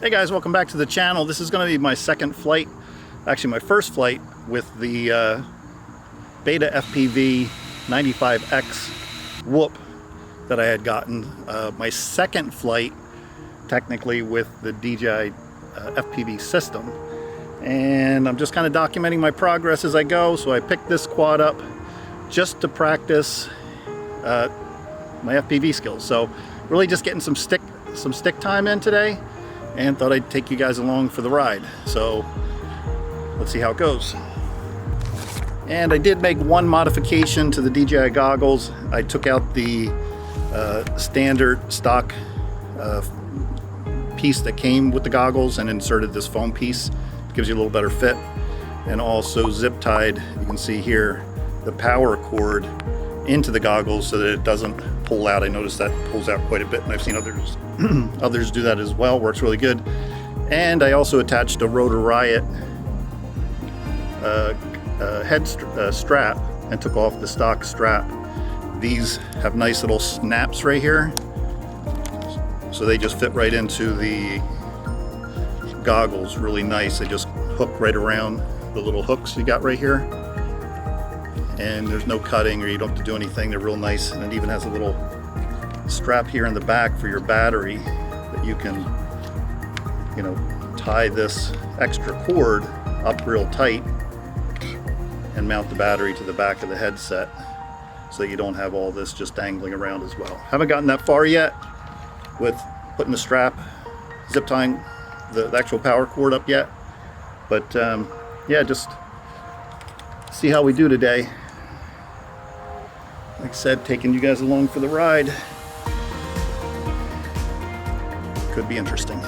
Hey guys, welcome back to the channel. This is going to be my second flight, actually my first flight with the BETAFPV 95X Whoop that I had gotten. My second flight technically with the DJI FPV System, and I'm just kind of documenting my progress as I go. So I picked this quad up just to practice my FPV skills. So really just getting some stick time in today, and thought I'd take you guys along for the ride. So let's see how it goes. And I did make one modification to the DJI goggles. I took out the standard stock piece that came with the goggles and inserted this foam piece. It gives you a little better fit. And also zip tied, you can see here, the power cord into the goggles so that it doesn't pull out. I noticed that pulls out quite a bit, and I've seen others others do that as well. Works really good. And I also attached a Rotor Riot head strap and took off the stock strap. These have nice little snaps right here, so they just fit right into the goggles really nice. They just hook right around the little hooks you got right here, and there's no cutting or you don't have to do anything. They're real nice, and it even has a little strap here in the back for your battery that you can, you know, tie this extra cord up real tight and mount the battery to the back of the headset so you don't have all this just dangling around as well. Haven't gotten that far yet with putting the strap, zip tying the actual power cord up yet, but yeah, just see how we do today. Like I said, taking you guys along for the ride. Could be interesting.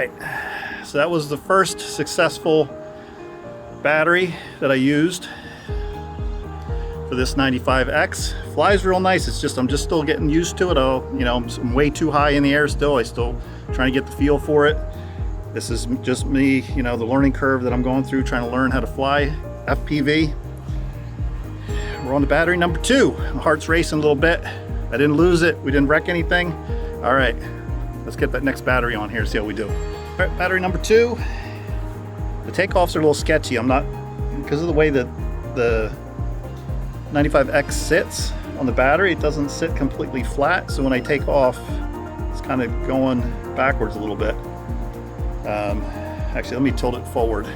right, so that was the first successful battery that I used for this 95X. Flies real nice. It's just, I'm just still getting used to it. I'm way too high in the air still. I still trying to get the feel for it. This is just me, the learning curve that I'm going through, trying to learn how to fly FPV. We're on the battery number 2. My heart's racing a little bit. I didn't lose it. We didn't wreck anything. All right, let's get that next battery on here, see how we do. All right, battery number 2. The takeoffs are a little sketchy. I'm not, because of the way that the 95X sits on the battery, it doesn't sit completely flat. So when I take off, it's kind of going backwards a little bit. Actually, let me tilt it forward.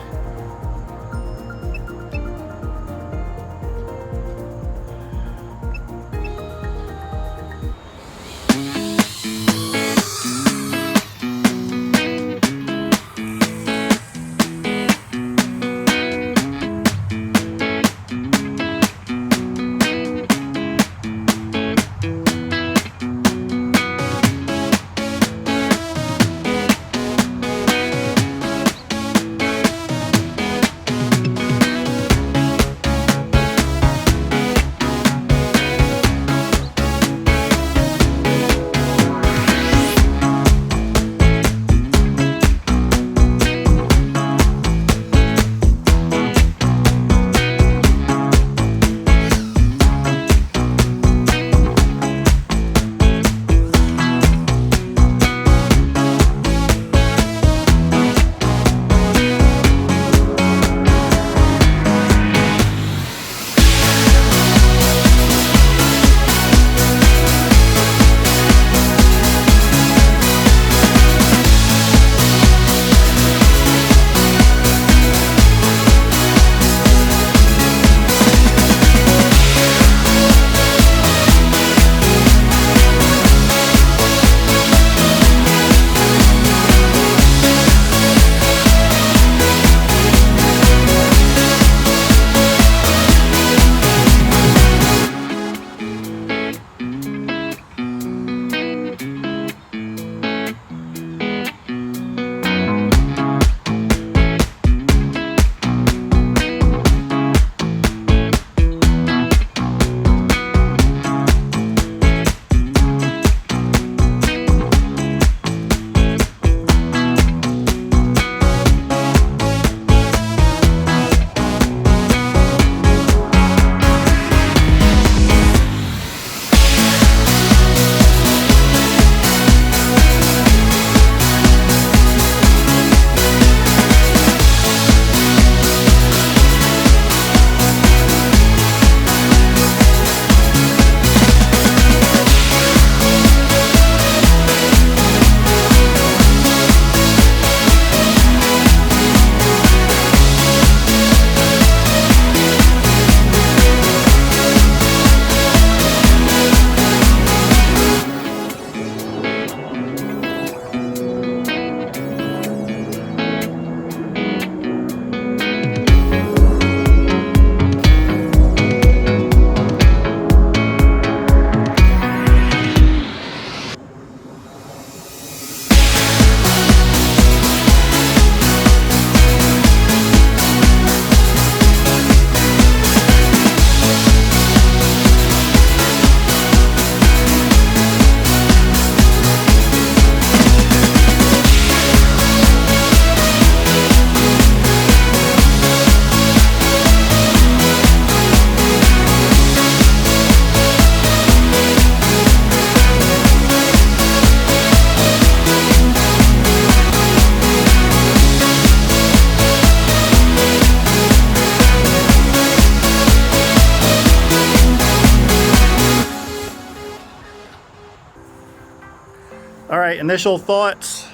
All right, initial thoughts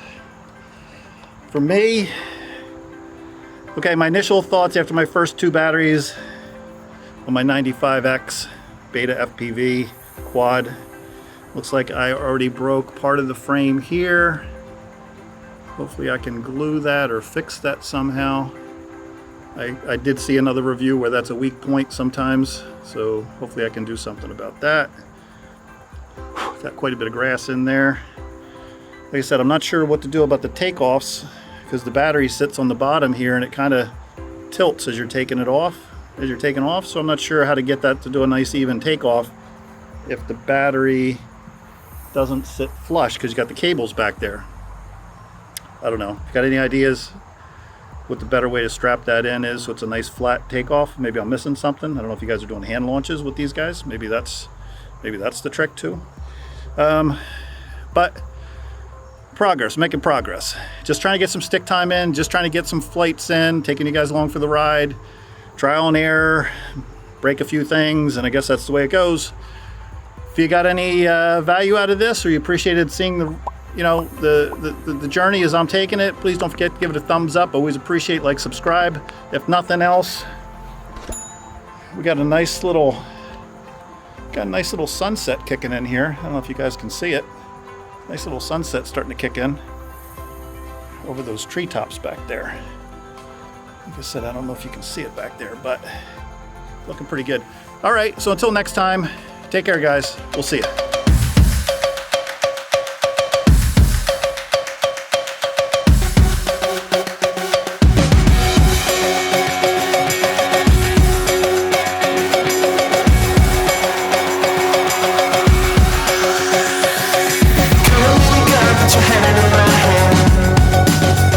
for me. Okay, my initial thoughts after my first two batteries on my 95X Beta FPV quad. Looks like I already broke part of the frame here. Hopefully I can glue that or fix that somehow. I did see another review where that's a weak point sometimes, so hopefully I can do something about that. Got quite a bit of grass in there. Like I said, I'm not sure what to do about the takeoffs because the battery sits on the bottom here and it kind of tilts as you're taking it off, so I'm not sure how to get that to do a nice even takeoff if the battery doesn't sit flush because you got the cables back there. I don't know. If you got any ideas what the better way to strap that in is so it's a nice flat takeoff? Maybe I'm missing something. I don't know if you guys are doing hand launches with these guys. Maybe that's the trick too. But progress, making progress. Just trying to get some stick time in, just trying to get some flights in, taking you guys along for the ride. Trial and error, break a few things, and I guess that's the way it goes. If you got any value out of this, or you appreciated seeing the journey as I'm taking it, please don't forget to give it a thumbs up. Always appreciate, like, subscribe. If nothing else, we got a nice little sunset kicking in here. I don't know if you guys can see it. Nice little sunset starting to kick in over those treetops back there. Like I said, I don't know if you can see it back there, but looking pretty good. All right, so until next time, take care, guys. We'll see you.